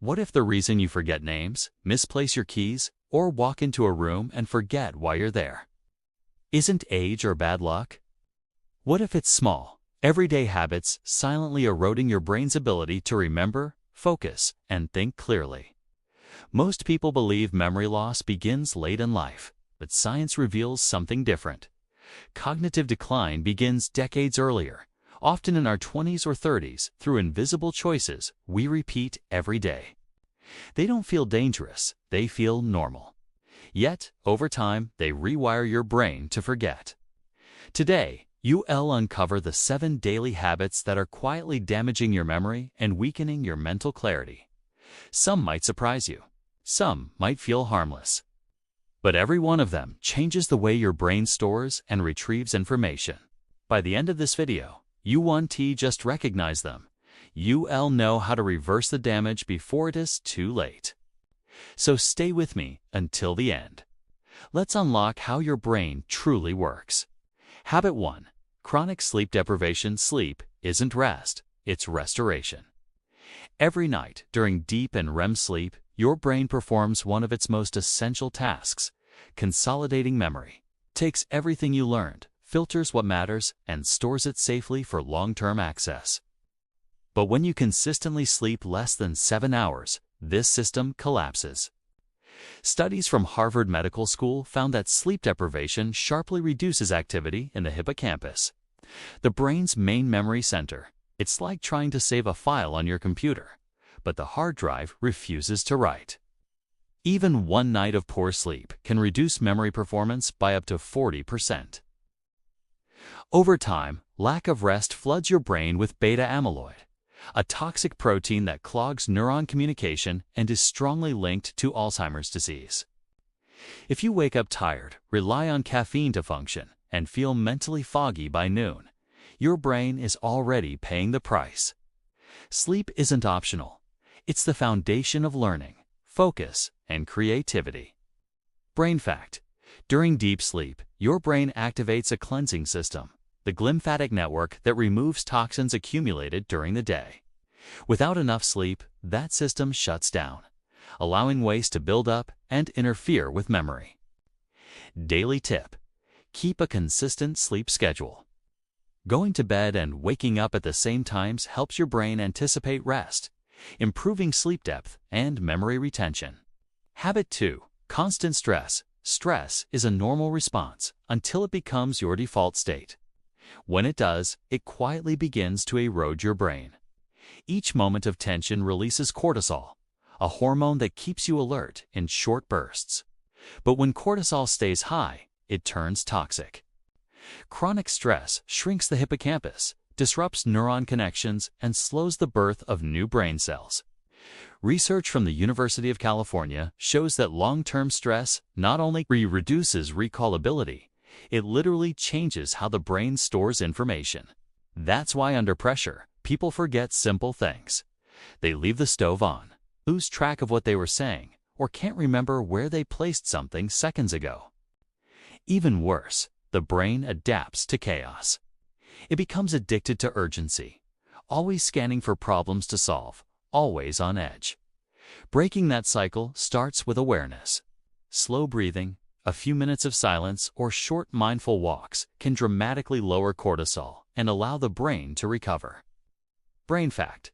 What if the reason you forget names, misplace your keys, or walk into a room and forget why you're there isn't age or bad luck? What if it's small, everyday habits silently eroding your brain's ability to remember, focus, and think clearly? Most people believe memory loss begins late in life, but science reveals something different. Cognitive decline begins decades earlier, often in our 20s or 30s, through invisible choices we repeat every day. They don't feel dangerous, they feel normal. Yet, over time, they rewire your brain to forget. Today, you'll uncover the 7 daily habits that are quietly damaging your memory and weakening your mental clarity. Some might surprise you. Some might feel harmless. But every one of them changes the way your brain stores and retrieves information. By the end of this video, you won't just recognize them. You'll know how to reverse the damage before it is too late. So stay with me until the end. Let's unlock how your brain truly works. Habit 1. Chronic sleep deprivation. Sleep isn't rest, it's restoration. Every night during deep and REM sleep, your brain performs one of its most essential tasks, consolidating memory. Takes everything you learned, filters what matters, and stores it safely for long-term access. But when you consistently sleep less than 7 hours, this system collapses. Studies from Harvard Medical School found that sleep deprivation sharply reduces activity in the hippocampus, the brain's main memory center. It's like trying to save a file on your computer, but the hard drive refuses to write. Even one night of poor sleep can reduce memory performance by up to 40%. Over time, lack of rest floods your brain with beta amyloid, a toxic protein that clogs neuron communication and is strongly linked to Alzheimer's disease. If you wake up tired, rely on caffeine to function, and feel mentally foggy by noon, your brain is already paying the price. Sleep isn't optional. It's the foundation of learning, focus, and creativity. Brain fact: during deep sleep, your brain activates a cleansing system, the glymphatic network that removes toxins accumulated during the day. Without enough sleep, that system shuts down, allowing waste to build up and interfere with memory. Daily tip: keep a consistent sleep schedule. Going to bed and waking up at the same times helps your brain anticipate rest, improving sleep depth and memory retention. Habit 2. Constant stress. Stress is a normal response until it becomes your default state. When it does, it quietly begins to erode your brain. Each moment of tension releases cortisol, a hormone that keeps you alert in short bursts. But when cortisol stays high, it turns toxic. Chronic stress shrinks the hippocampus, disrupts neuron connections, and slows the birth of new brain cells. Research from the University of California shows that long-term stress not only reduces recallability, it literally changes how the brain stores information. That's why under pressure, people forget simple things. They leave the stove on, lose track of what they were saying, or can't remember where they placed something seconds ago. Even worse, the brain adapts to chaos. It becomes addicted to urgency, always scanning for problems to solve, always on edge. Breaking that cycle starts with awareness. Slow breathing, a few minutes of silence, or short mindful walks can dramatically lower cortisol and allow the brain to recover. Brain fact: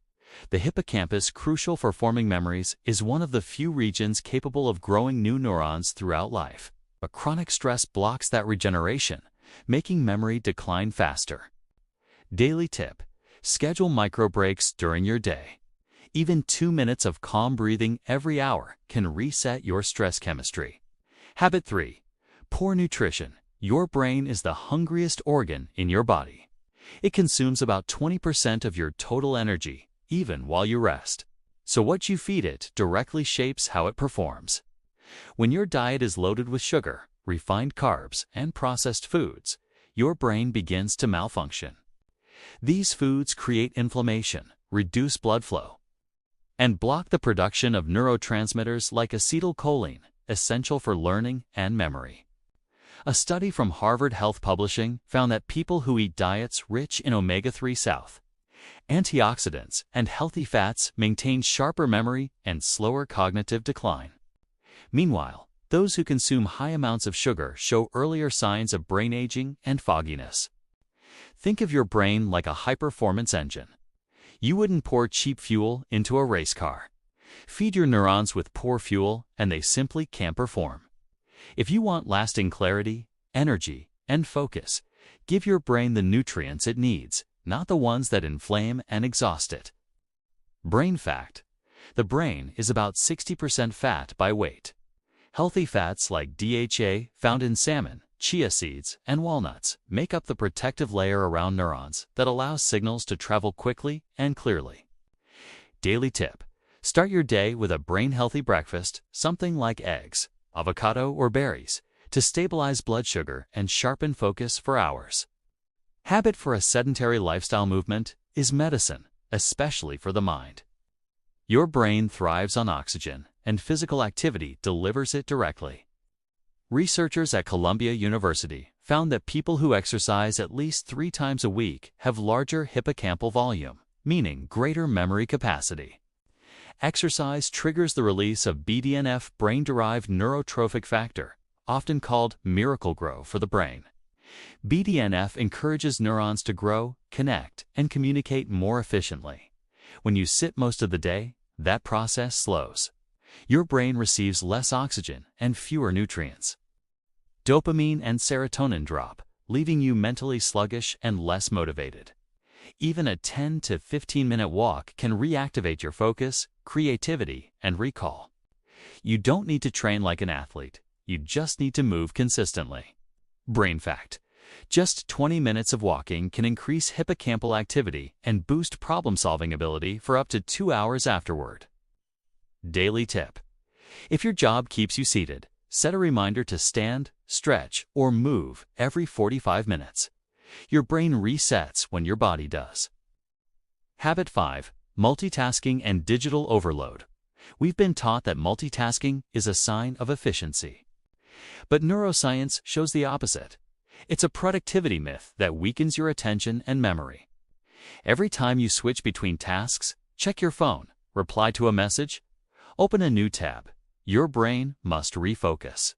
the hippocampus, crucial for forming memories, is one of the few regions capable of growing new neurons throughout life. But chronic stress blocks that regeneration, making memory decline faster. Daily tip: schedule micro breaks during your day. Even 2 minutes of calm breathing every hour can reset your stress chemistry. Habit 3. Poor nutrition. Your brain is the hungriest organ in your body. It consumes about 20% of your total energy, even while you rest. So what you feed it directly shapes how it performs. When your diet is loaded with sugar, refined carbs, and processed foods, your brain begins to malfunction. These foods create inflammation, reduce blood flow, and block the production of neurotransmitters like acetylcholine, essential for learning and memory. A study from Harvard Health Publishing found that people who eat diets rich in omega-3 South Antioxidants and healthy fats maintain sharper memory and slower cognitive decline. Meanwhile, those who consume high amounts of sugar show earlier signs of brain aging and fogginess. Think of your brain like a high-performance engine. You wouldn't pour cheap fuel into a race car. Feed your neurons with poor fuel and they simply can't perform. If you want lasting clarity, energy, and focus, give your brain the nutrients it needs, not the ones that inflame and exhaust it. Brain fact: the brain is about 60% fat by weight. Healthy fats like DHA found in salmon, chia seeds, and walnuts make up the protective layer around neurons that allows signals to travel quickly and clearly. Daily tip: start your day with a brain-healthy breakfast, something like eggs, avocado, or berries, to stabilize blood sugar and sharpen focus for hours. Habit for a sedentary lifestyle: movement is medicine, especially for the mind. Your brain thrives on oxygen, and physical activity delivers it directly. Researchers at Columbia University found that people who exercise at least 3 times a week have larger hippocampal volume, meaning greater memory capacity. Exercise triggers the release of BDNF, brain-derived neurotrophic factor, often called miracle-grow for the brain. BDNF encourages neurons to grow, connect, and communicate more efficiently. When you sit most of the day, that process slows. Your brain receives less oxygen and fewer nutrients. Dopamine and serotonin drop, leaving you mentally sluggish and less motivated. Even a 10 to 15-minute walk can reactivate your focus, creativity, and recall. You don't need to train like an athlete. You just need to move consistently. Brain fact: just 20 minutes of walking can increase hippocampal activity and boost problem-solving ability for up to 2 hours afterward. Daily tip: if your job keeps you seated, set a reminder to stand, stretch, or move every 45 minutes. Your brain resets when your body does. Habit 5: multitasking and digital overload. We've been taught that multitasking is a sign of efficiency. But neuroscience shows the opposite. It's a productivity myth that weakens your attention and memory. Every time you switch between tasks, check your phone, reply to a message, open a new tab, your brain must refocus.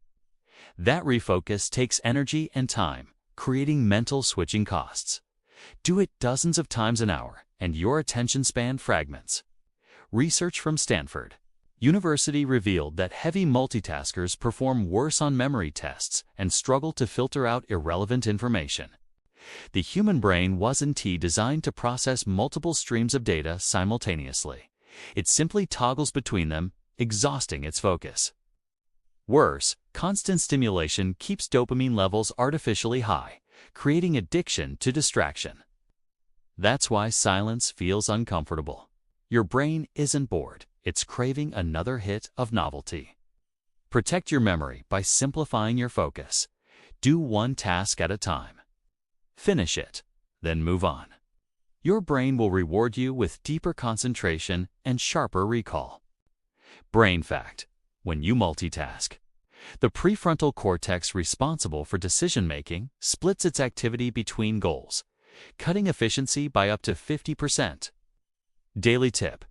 That refocus takes energy and time, creating mental switching costs. Do it dozens of times an hour, and your attention span fragments. Research from Stanford University revealed that heavy multitaskers perform worse on memory tests and struggle to filter out irrelevant information. The human brain wasn't designed to process multiple streams of data simultaneously. It simply toggles between them, exhausting its focus. Worse, constant stimulation keeps dopamine levels artificially high, creating addiction to distraction. That's why silence feels uncomfortable. Your brain isn't bored. It's craving another hit of novelty. Protect your memory by simplifying your focus. Do one task at a time. Finish it, then move on. Your brain will reward you with deeper concentration and sharper recall. Brain fact: when you multitask, the prefrontal cortex responsible for decision-making splits its activity between goals, cutting efficiency by up to 50%. Daily tip: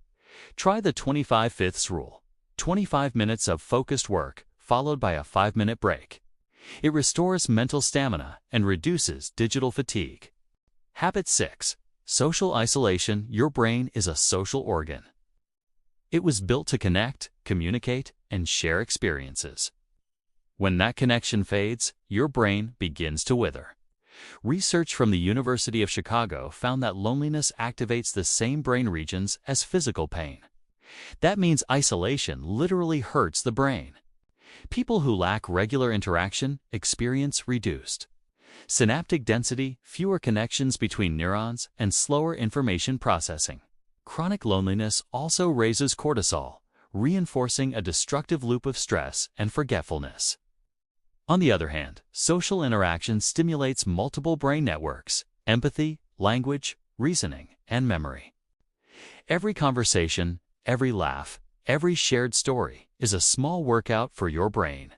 try the 25/5 rule. 25 minutes of focused work, followed by a 5-minute break. It restores mental stamina and reduces digital fatigue. Habit 6: social isolation. Your brain is a social organ. It was built to connect, communicate, and share experiences. When that connection fades, your brain begins to wither. Research from the University of Chicago found that loneliness activates the same brain regions as physical pain. That means isolation literally hurts the brain. People who lack regular interaction experience reduced synaptic density, fewer connections between neurons, and slower information processing. Chronic loneliness also raises cortisol, reinforcing a destructive loop of stress and forgetfulness. On the other hand, social interaction stimulates multiple brain networks: empathy, language, reasoning, and memory. Every conversation, every laugh, every shared story is a small workout for your brain.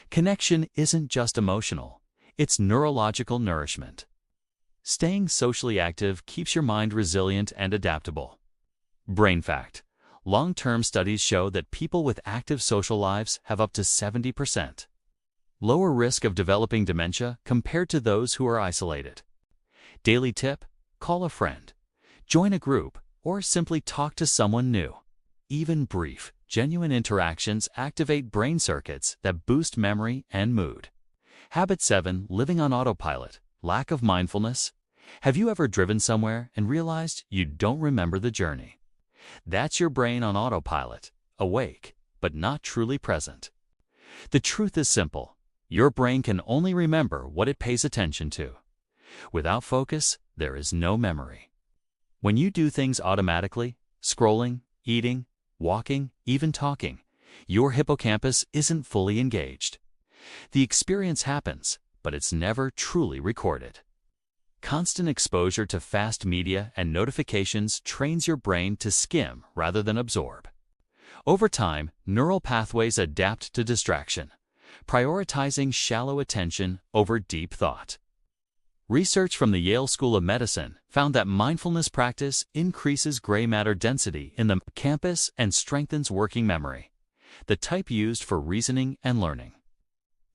Connection isn't just emotional, it's neurological nourishment. Staying socially active keeps your mind resilient and adaptable. Brain fact: long-term studies show that people with active social lives have up to 70% lower risk of developing dementia compared to those who are isolated. Daily tip: call a friend, join a group, or simply talk to someone new. Even brief, genuine interactions activate brain circuits that boost memory and mood. Habit 7. Living on autopilot. Lack of mindfulness. Have you ever driven somewhere and realized you don't remember the journey? That's your brain on autopilot, awake, but not truly present. The truth is simple. Your brain can only remember what it pays attention to. Without focus, there is no memory. When you do things automatically, scrolling, eating, walking, even talking, your hippocampus isn't fully engaged. The experience happens, but it's never truly recorded. Constant exposure to fast media and notifications trains your brain to skim rather than absorb. Over time, neural pathways adapt to distraction, prioritizing shallow attention over deep thought. Research from the Yale School of Medicine found that mindfulness practice increases gray matter density in the hippocampus and strengthens working memory, the type used for reasoning and learning.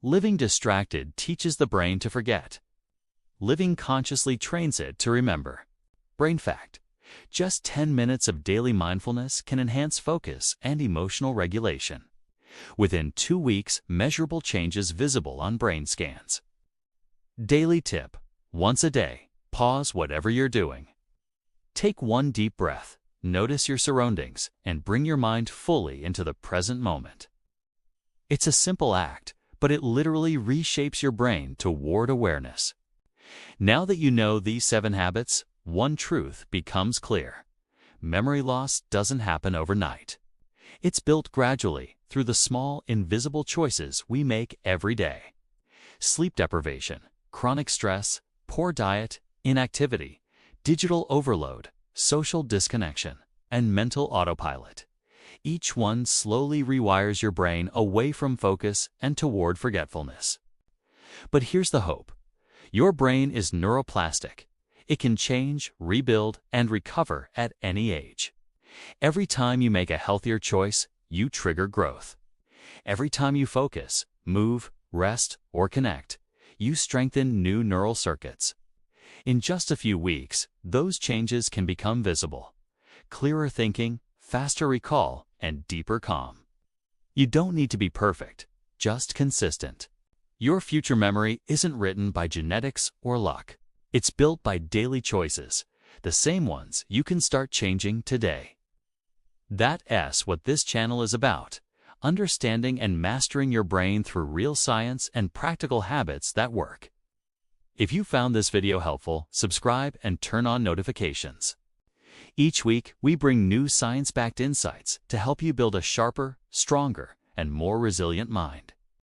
Living distracted teaches the brain to forget. Living consciously trains it to remember. Brain fact: just 10 minutes of daily mindfulness can enhance focus and emotional regulation. Within 2 weeks, measurable changes visible on brain scans. Daily tip: once a day, pause whatever you're doing. Take one deep breath, notice your surroundings, and bring your mind fully into the present moment. It's a simple act, but it literally reshapes your brain toward awareness. Now that you know these 7 habits, one truth becomes clear. Memory loss doesn't happen overnight. It's built gradually through the small, invisible choices we make every day. Sleep deprivation, chronic stress, poor diet, inactivity, digital overload, social disconnection, and mental autopilot. Each one slowly rewires your brain away from focus and toward forgetfulness. But here's the hope. Your brain is neuroplastic. It can change, rebuild, and recover at any age. Every time you make a healthier choice, you trigger growth. Every time you focus, move, rest, or connect, you strengthen new neural circuits. In just a few weeks, those changes can become visible. Clearer thinking, faster recall, and deeper calm. You don't need to be perfect, just consistent. Your future memory isn't written by genetics or luck. It's built by daily choices, the same ones you can start changing today. That's what this channel is about. Understanding and mastering your brain through real science and practical habits that work. If you found this video helpful, subscribe and turn on notifications. Each week, we bring new science-backed insights to help you build a sharper, stronger, and more resilient mind.